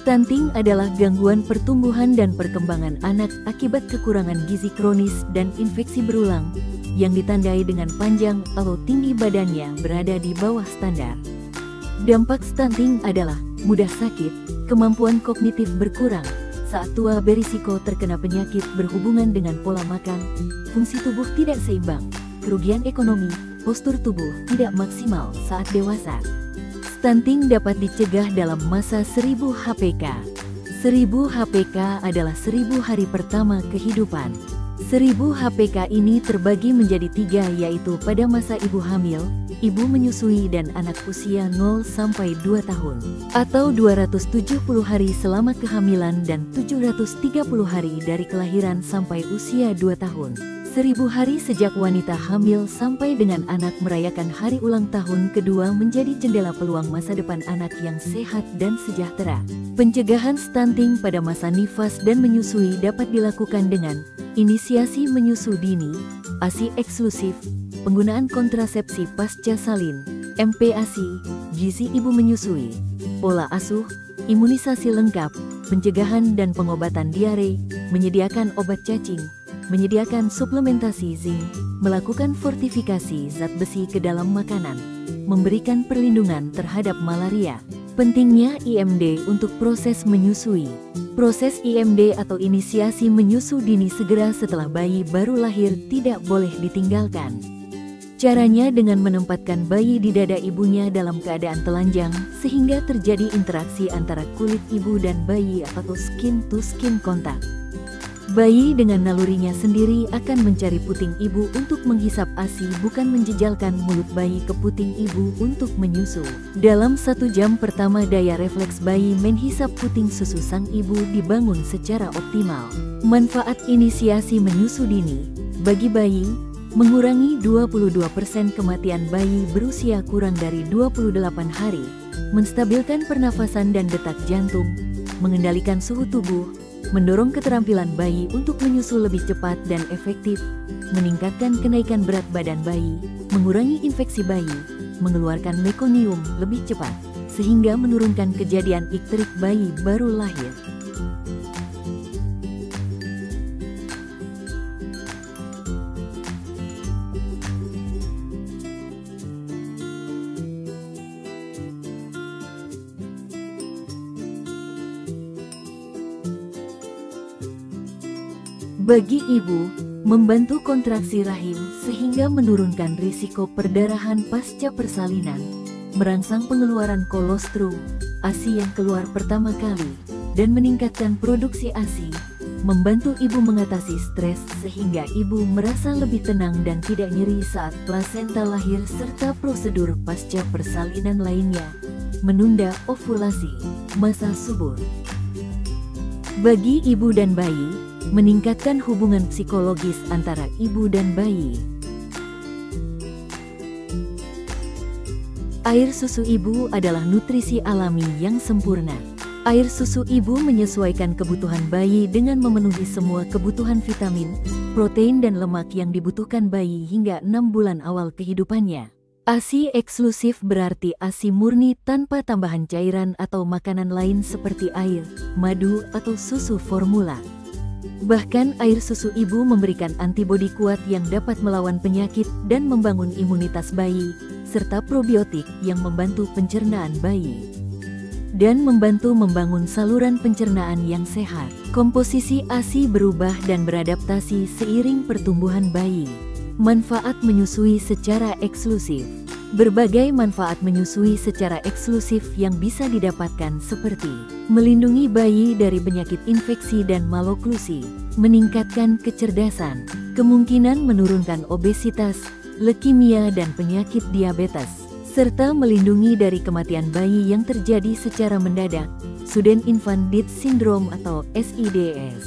Stunting adalah gangguan pertumbuhan dan perkembangan anak akibat kekurangan gizi kronis dan infeksi berulang yang ditandai dengan panjang atau tinggi badannya berada di bawah standar. Dampak stunting adalah mudah sakit, kemampuan kognitif berkurang, saat tua berisiko terkena penyakit berhubungan dengan pola makan, fungsi tubuh tidak seimbang, kerugian ekonomi, postur tubuh tidak maksimal saat dewasa. Stunting dapat dicegah dalam masa 1000 HPK. 1000 HPK adalah 1000 hari pertama kehidupan. 1000 HPK ini terbagi menjadi 3, yaitu pada masa ibu hamil, ibu menyusui dan anak usia 0 sampai 2 tahun, atau 270 hari selama kehamilan dan 730 hari dari kelahiran sampai usia 2 tahun. 1000 hari sejak wanita hamil sampai dengan anak merayakan hari ulang tahun kedua menjadi jendela peluang masa depan anak yang sehat dan sejahtera. Pencegahan stunting pada masa nifas dan menyusui dapat dilakukan dengan inisiasi menyusu dini, ASI eksklusif, penggunaan kontrasepsi pasca salin, MPASI, gizi ibu menyusui, pola asuh, imunisasi lengkap, pencegahan dan pengobatan diare, menyediakan obat cacing, menyediakan suplementasi zinc, melakukan fortifikasi zat besi ke dalam makanan, memberikan perlindungan terhadap malaria. Pentingnya IMD untuk proses menyusui. Proses IMD atau inisiasi menyusu dini segera setelah bayi baru lahir tidak boleh ditinggalkan. Caranya dengan menempatkan bayi di dada ibunya dalam keadaan telanjang sehingga terjadi interaksi antara kulit ibu dan bayi atau skin to skin contact. Bayi dengan nalurinya sendiri akan mencari puting ibu untuk menghisap ASI, bukan menjejalkan mulut bayi ke puting ibu untuk menyusu. Dalam 1 jam pertama daya refleks bayi menghisap puting susu sang ibu dibangun secara optimal. Manfaat inisiasi menyusu dini bagi bayi: mengurangi 22% kematian bayi berusia kurang dari 28 hari, menstabilkan pernafasan dan detak jantung, mengendalikan suhu tubuh, mendorong keterampilan bayi untuk menyusu lebih cepat dan efektif, meningkatkan kenaikan berat badan bayi, mengurangi infeksi bayi, mengeluarkan mekonium lebih cepat, sehingga menurunkan kejadian ikterik bayi baru lahir. Bagi ibu, membantu kontraksi rahim sehingga menurunkan risiko perdarahan pasca persalinan, merangsang pengeluaran kolostrum, ASI yang keluar pertama kali, dan meningkatkan produksi ASI, membantu ibu mengatasi stres sehingga ibu merasa lebih tenang dan tidak nyeri saat plasenta lahir, serta prosedur pasca persalinan lainnya, menunda ovulasi, masa subur. Bagi ibu dan bayi, meningkatkan hubungan psikologis antara ibu dan bayi. Air susu ibu adalah nutrisi alami yang sempurna. Air susu ibu menyesuaikan kebutuhan bayi dengan memenuhi semua kebutuhan vitamin, protein dan lemak yang dibutuhkan bayi hingga 6 bulan awal kehidupannya. ASI eksklusif berarti ASI murni tanpa tambahan cairan atau makanan lain seperti air, madu, atau susu formula. Bahkan air susu ibu memberikan antibodi kuat yang dapat melawan penyakit dan membangun imunitas bayi, serta probiotik yang membantu pencernaan bayi dan membantu membangun saluran pencernaan yang sehat. Komposisi ASI berubah dan beradaptasi seiring pertumbuhan bayi. Manfaat menyusui secara eksklusif. Berbagai manfaat menyusui secara eksklusif yang bisa didapatkan seperti melindungi bayi dari penyakit infeksi dan maloklusi, meningkatkan kecerdasan, kemungkinan menurunkan obesitas, leukemia dan penyakit diabetes, serta melindungi dari kematian bayi yang terjadi secara mendadak, Sudden Infant Death Syndrome atau SIDS.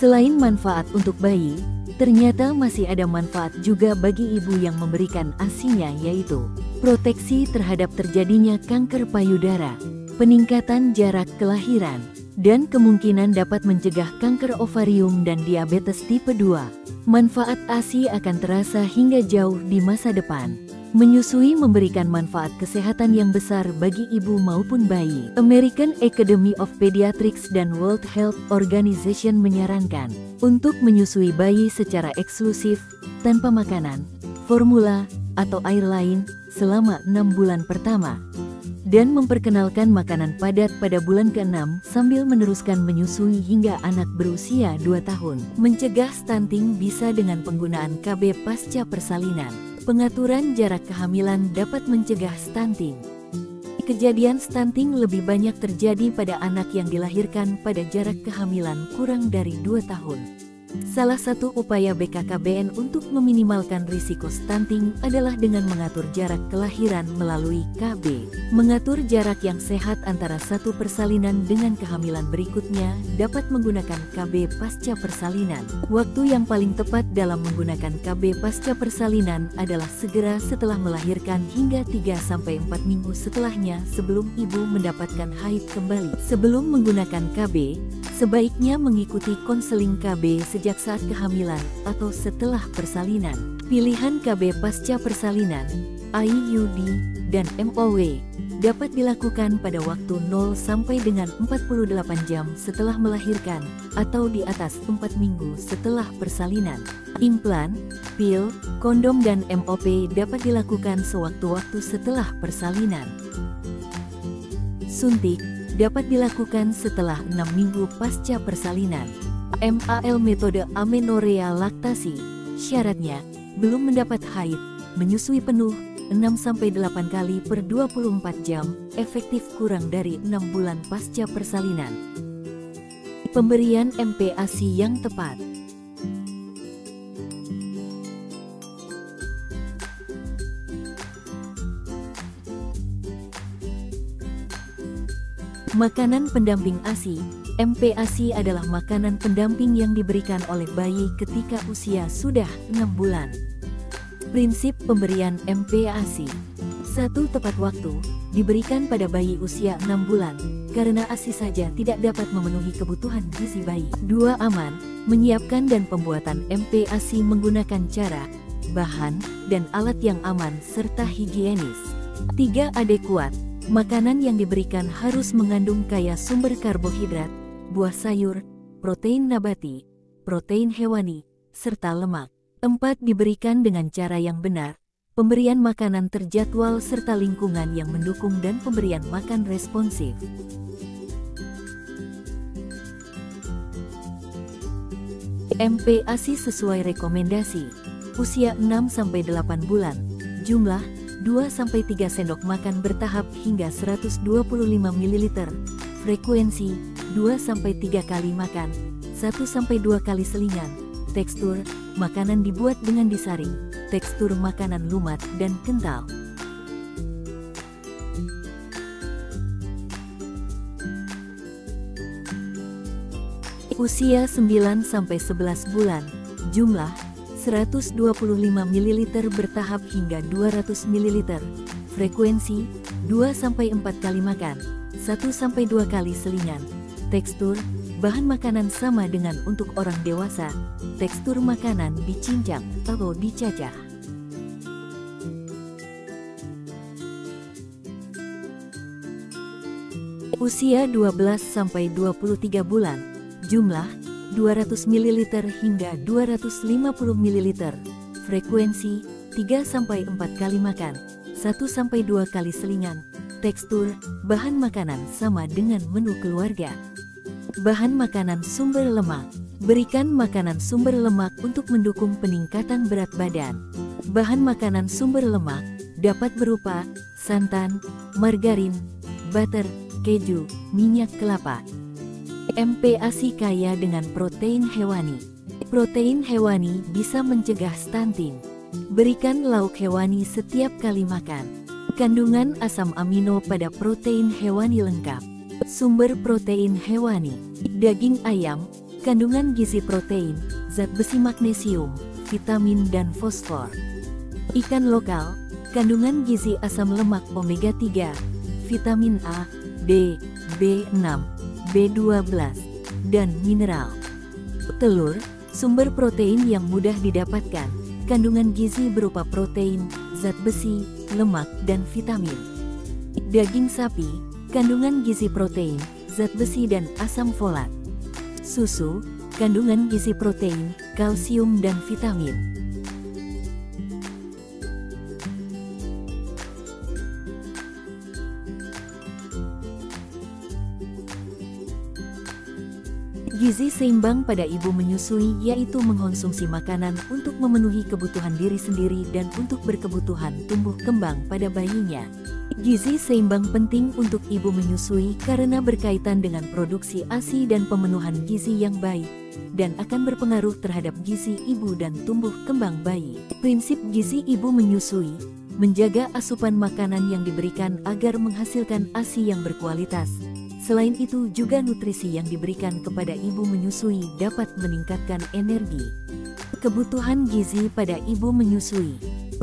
Selain manfaat untuk bayi, ternyata masih ada manfaat juga bagi ibu yang memberikan ASINya, yaitu proteksi terhadap terjadinya kanker payudara, peningkatan jarak kelahiran, dan kemungkinan dapat mencegah kanker ovarium dan diabetes tipe 2. Manfaat ASI akan terasa hingga jauh di masa depan. Menyusui memberikan manfaat kesehatan yang besar bagi ibu maupun bayi. American Academy of Pediatrics dan World Health Organization menyarankan untuk menyusui bayi secara eksklusif, tanpa makanan, formula, atau air lain selama 6 bulan pertama, dan memperkenalkan makanan padat pada bulan ke-6 sambil meneruskan menyusui hingga anak berusia 2 tahun. Mencegah stunting bisa dengan penggunaan KB pasca persalinan. Pengaturan jarak kehamilan dapat mencegah stunting. Kejadian stunting lebih banyak terjadi pada anak yang dilahirkan pada jarak kehamilan kurang dari 2 tahun. Salah satu upaya BKKBN untuk meminimalkan risiko stunting adalah dengan mengatur jarak kelahiran melalui KB. Mengatur jarak yang sehat antara satu persalinan dengan kehamilan berikutnya dapat menggunakan KB pasca persalinan. Waktu yang paling tepat dalam menggunakan KB pasca persalinan adalah segera setelah melahirkan hingga 3-4 minggu setelahnya sebelum ibu mendapatkan haid kembali. Sebelum menggunakan KB, sebaiknya mengikuti konseling KB sejak saat kehamilan atau setelah persalinan. Pilihan KB pasca persalinan, IUD, dan MOW dapat dilakukan pada waktu 0 sampai dengan 48 jam setelah melahirkan atau di atas 4 minggu setelah persalinan. Implan, pil, kondom dan MOP dapat dilakukan sewaktu-waktu setelah persalinan. Suntik dapat dilakukan setelah 6 minggu pasca persalinan. MAL metode amenorea laktasi, syaratnya belum mendapat haid, menyusui penuh 6-8 kali per 24 jam, efektif kurang dari 6 bulan pasca persalinan. Pemberian MPASI yang tepat. Makanan pendamping ASI. MPASI adalah makanan pendamping yang diberikan oleh bayi ketika usia sudah 6 bulan. Prinsip pemberian MPASI. 1. Tepat waktu, diberikan pada bayi usia 6 bulan, karena ASI saja tidak dapat memenuhi kebutuhan gizi bayi. 2. Aman, menyiapkan dan pembuatan MPASI menggunakan cara, bahan, dan alat yang aman serta higienis. 3. Adekuat, makanan yang diberikan harus mengandung kaya sumber karbohidrat, buah sayur, protein nabati, protein hewani, serta lemak. 4. Diberikan dengan cara yang benar, pemberian makanan terjadwal serta lingkungan yang mendukung dan pemberian makan responsif. MPASI sesuai rekomendasi. Usia 6-8 bulan. Jumlah 2-3 sendok makan bertahap hingga 125 ml. Frekuensi 2-3 kali makan, 1-2 kali selingan. Tekstur, makanan dibuat dengan disaring. Tekstur makanan lumat dan kental. Usia 9-11 bulan. Jumlah 125 ml bertahap hingga 200 ml. Frekuensi 2-4 kali makan, 1-2 kali selingan. Tekstur, bahan makanan sama dengan untuk orang dewasa. Tekstur makanan dicincang atau dicacah. Usia 12-23 bulan. Jumlah 200 ml hingga 250 ml. Frekuensi 3-4 kali makan, 1-2 kali selingan. Tekstur, bahan makanan sama dengan menu keluarga. Bahan makanan sumber lemak. Berikan makanan sumber lemak untuk mendukung peningkatan berat badan. Bahan makanan sumber lemak dapat berupa santan, margarin, butter, keju, minyak kelapa. MPASI kaya dengan protein hewani. Protein hewani bisa mencegah stunting. Berikan lauk hewani setiap kali makan. Kandungan asam amino pada protein hewani lengkap. Sumber protein hewani. Daging ayam, kandungan gizi protein, zat besi magnesium, vitamin dan fosfor. Ikan lokal, kandungan gizi asam lemak omega 3, vitamin A, D, B6, B12, dan mineral. Telur, sumber protein yang mudah didapatkan, kandungan gizi berupa protein, zat besi, lemak, dan vitamin. Daging sapi, kandungan gizi protein, zat besi dan asam folat. Susu, kandungan gizi protein, kalsium dan vitamin. Gizi seimbang pada ibu menyusui yaitu mengkonsumsi makanan untuk memenuhi kebutuhan diri sendiri dan untuk berkebutuhan tumbuh kembang pada bayinya. Gizi seimbang penting untuk ibu menyusui karena berkaitan dengan produksi ASI dan pemenuhan gizi yang baik, dan akan berpengaruh terhadap gizi ibu dan tumbuh kembang bayi. Prinsip gizi ibu menyusui, menjaga asupan makanan yang diberikan agar menghasilkan ASI yang berkualitas. Selain itu juga nutrisi yang diberikan kepada ibu menyusui dapat meningkatkan energi. Kebutuhan gizi pada ibu menyusui.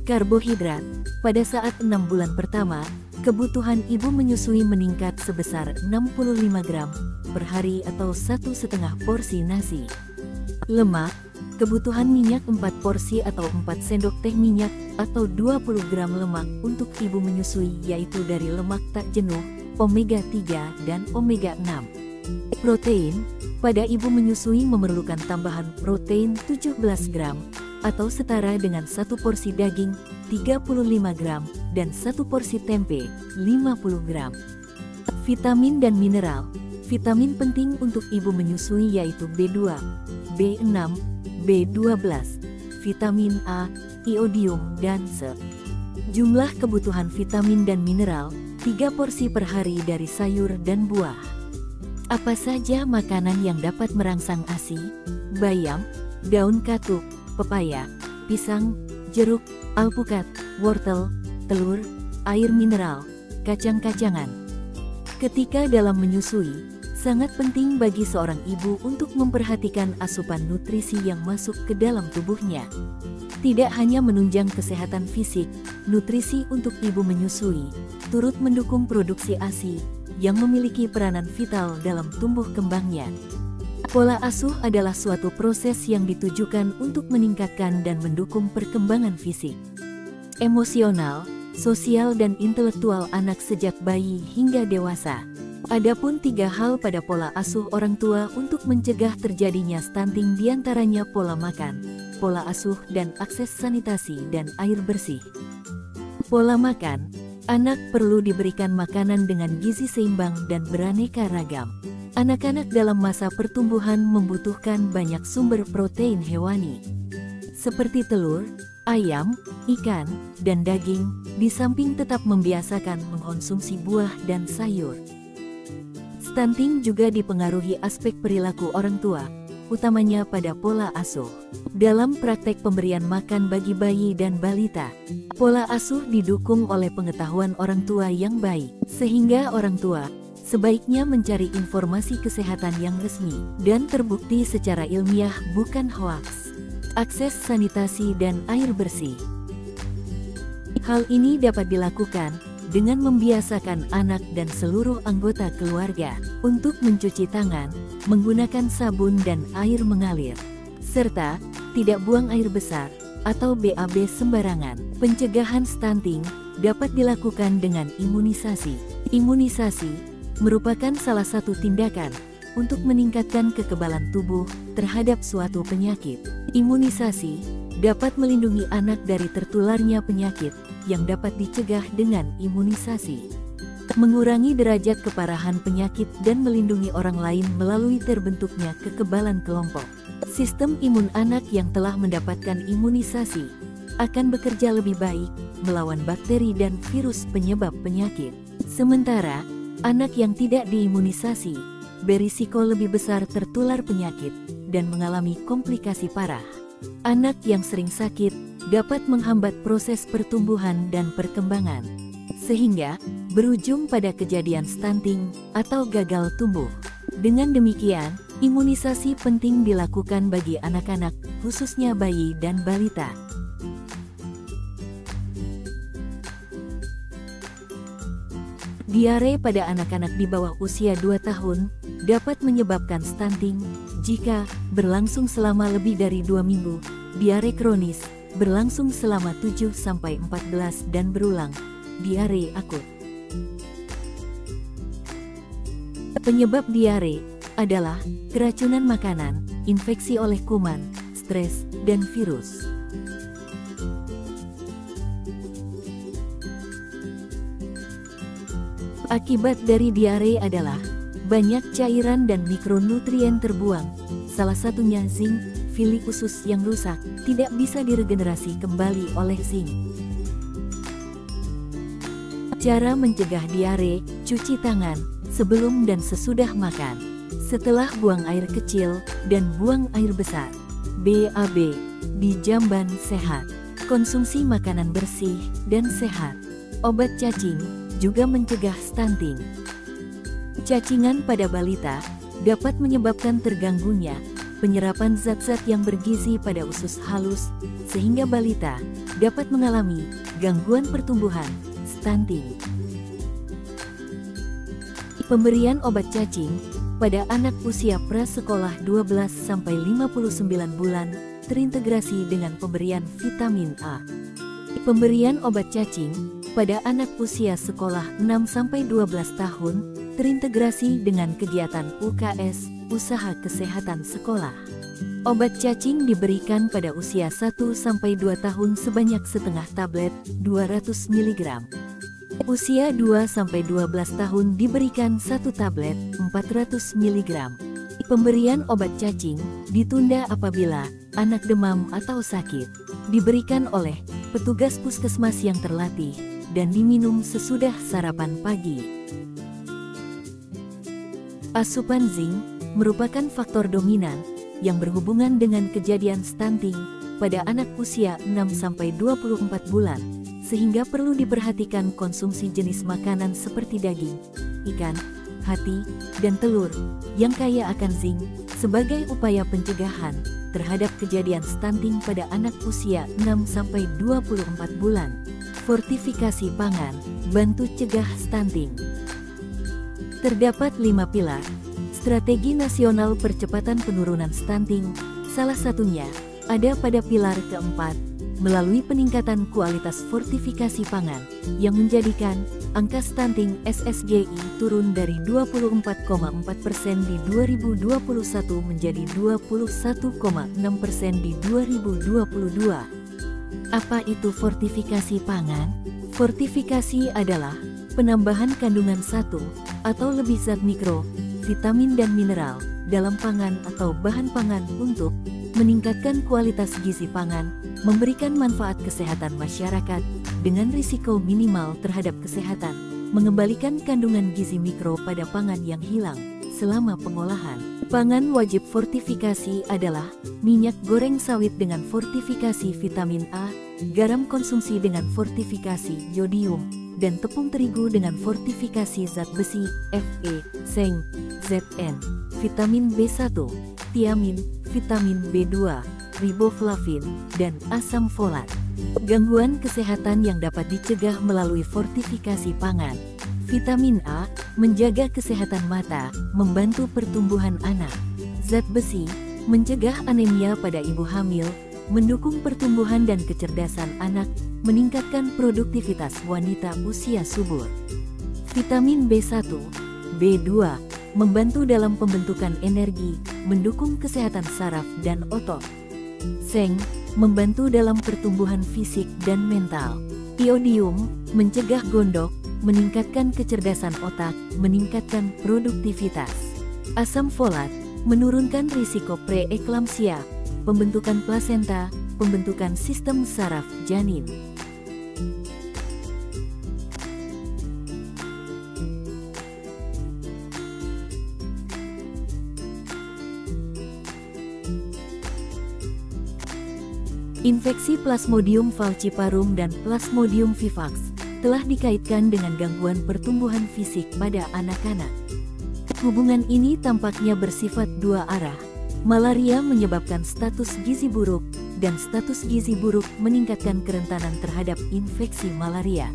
Karbohidrat. Pada saat 6 bulan pertama, kebutuhan ibu menyusui meningkat sebesar 65 gram per hari atau 1,5 porsi nasi. Lemak. Kebutuhan minyak 4 porsi atau 4 sendok teh minyak atau 20 gram lemak untuk ibu menyusui yaitu dari lemak tak jenuh, omega 3 dan omega 6. Protein, pada ibu menyusui memerlukan tambahan protein 17 gram atau setara dengan 1 porsi daging 35 gram dan 1 porsi tempe 50 gram. Vitamin dan mineral. Vitamin penting untuk ibu menyusui yaitu B2, B6, B12, vitamin A, iodium dan Se. Jumlah kebutuhan vitamin dan mineral 3 porsi per hari dari sayur dan buah. Apa saja makanan yang dapat merangsang ASI? Bayam, daun katuk, pepaya, pisang, jeruk, alpukat, wortel, telur, air mineral, kacang-kacangan. Ketika dalam menyusui, sangat penting bagi seorang ibu untuk memperhatikan asupan nutrisi yang masuk ke dalam tubuhnya. Tidak hanya menunjang kesehatan fisik, nutrisi untuk ibu menyusui turut mendukung produksi ASI yang memiliki peranan vital dalam tumbuh kembangnya. Pola asuh adalah suatu proses yang ditujukan untuk meningkatkan dan mendukung perkembangan fisik, emosional, sosial dan intelektual anak sejak bayi hingga dewasa. Adapun 3 hal pada pola asuh orang tua untuk mencegah terjadinya stunting diantaranya pola makan, pola asuh dan akses sanitasi dan air bersih. Pola makan, anak perlu diberikan makanan dengan gizi seimbang dan beraneka ragam. Anak-anak dalam masa pertumbuhan membutuhkan banyak sumber protein hewani, seperti telur, ayam, ikan, dan daging, di samping tetap membiasakan mengkonsumsi buah dan sayur. Stunting juga dipengaruhi aspek perilaku orang tua, utamanya pada pola asuh. Dalam praktek pemberian makan bagi bayi dan balita, pola asuh didukung oleh pengetahuan orang tua yang baik, sehingga orang tua sebaiknya mencari informasi kesehatan yang resmi dan terbukti secara ilmiah bukan hoaks. Akses sanitasi dan air bersih. Hal ini dapat dilakukan dengan membiasakan anak dan seluruh anggota keluarga untuk mencuci tangan, menggunakan sabun dan air mengalir, serta tidak buang air besar atau BAB sembarangan. Pencegahan stunting dapat dilakukan dengan imunisasi. Imunisasi merupakan salah satu tindakan untuk meningkatkan kekebalan tubuh terhadap suatu penyakit. Imunisasi dapat melindungi anak dari tertularnya penyakit yang dapat dicegah dengan imunisasi, mengurangi derajat keparahan penyakit dan melindungi orang lain melalui terbentuknya kekebalan kelompok. Sistem imun anak yang telah mendapatkan imunisasi akan bekerja lebih baik melawan bakteri dan virus penyebab penyakit. Sementara, anak yang tidak diimunisasi berisiko lebih besar tertular penyakit dan mengalami komplikasi parah. Anak yang sering sakit dapat menghambat proses pertumbuhan dan perkembangan, sehingga berujung pada kejadian stunting atau gagal tumbuh. Dengan demikian, imunisasi penting dilakukan bagi anak-anak, khususnya bayi dan balita. Diare pada anak-anak di bawah usia 2 tahun dapat menyebabkan stunting jika berlangsung selama lebih dari 2 minggu. Diare kronis berlangsung selama 7-14 dan berulang, diare akut. Penyebab diare adalah keracunan makanan, infeksi oleh kuman, stres, dan virus. Akibat dari diare adalah banyak cairan dan mikronutrien terbuang, salah satunya zinc, fili usus yang rusak, tidak bisa diregenerasi kembali oleh zinc. Cara mencegah diare, cuci tangan, sebelum dan sesudah makan, setelah buang air kecil, dan buang air besar. BAB, di jamban sehat, konsumsi makanan bersih dan sehat. Obat cacing juga mencegah stunting. Cacingan pada balita dapat menyebabkan terganggunya penyerapan zat-zat yang bergizi pada usus halus, sehingga balita dapat mengalami gangguan pertumbuhan, stunting. Pemberian obat cacing pada anak usia prasekolah 12-59 bulan terintegrasi dengan pemberian vitamin A. Pemberian obat cacing pada anak usia sekolah 6-12 tahun terintegrasi dengan kegiatan UKS, usaha kesehatan sekolah. Obat cacing diberikan pada usia 1-2 tahun sebanyak setengah tablet 200 mg. Usia 2-12 tahun diberikan 1 tablet 400 mg. Pemberian obat cacing ditunda apabila anak demam atau sakit, diberikan oleh petugas puskesmas yang terlatih, dan diminum sesudah sarapan pagi. Asupan zinc merupakan faktor dominan yang berhubungan dengan kejadian stunting pada anak usia 6-24 bulan, sehingga perlu diperhatikan konsumsi jenis makanan seperti daging, ikan, hati, dan telur yang kaya akan zinc sebagai upaya pencegahan terhadap kejadian stunting pada anak usia 6-24 bulan. Fortifikasi pangan, bantu cegah stunting. Terdapat 5 pilar strategi nasional percepatan penurunan stunting, salah satunya ada pada pilar keempat, melalui peningkatan kualitas fortifikasi pangan, yang menjadikan angka stunting SSGI turun dari 24,4% di 2021 menjadi 21,6% di 2022. Apa itu fortifikasi pangan? Fortifikasi adalah penambahan kandungan satu atau lebih zat mikro, vitamin dan mineral dalam pangan atau bahan pangan untuk meningkatkan kualitas gizi pangan, memberikan manfaat kesehatan masyarakat dengan risiko minimal terhadap kesehatan, mengembalikan kandungan gizi mikro pada pangan yang hilang selama pengolahan. Pangan wajib fortifikasi adalah minyak goreng sawit dengan fortifikasi vitamin A, garam konsumsi dengan fortifikasi yodium, dan tepung terigu dengan fortifikasi zat besi, Fe, seng, Zn, vitamin B1, tiamin, vitamin B2, riboflavin, dan asam folat. Gangguan kesehatan yang dapat dicegah melalui fortifikasi pangan. Vitamin A menjaga kesehatan mata, membantu pertumbuhan anak. Zat besi mencegah anemia pada ibu hamil, mendukung pertumbuhan dan kecerdasan anak, meningkatkan produktivitas wanita usia subur. Vitamin B1, B2 membantu dalam pembentukan energi, mendukung kesehatan saraf dan otot. Seng membantu dalam pertumbuhan fisik dan mental. Iodium mencegah gondok, meningkatkan kecerdasan otak, meningkatkan produktivitas. Asam folat menurunkan risiko preeklamsia, pembentukan plasenta, pembentukan sistem saraf janin. Infeksi Plasmodium falciparum dan Plasmodium vivax telah dikaitkan dengan gangguan pertumbuhan fisik pada anak-anak. Hubungan ini tampaknya bersifat dua arah. Malaria menyebabkan status gizi buruk, dan status gizi buruk meningkatkan kerentanan terhadap infeksi malaria.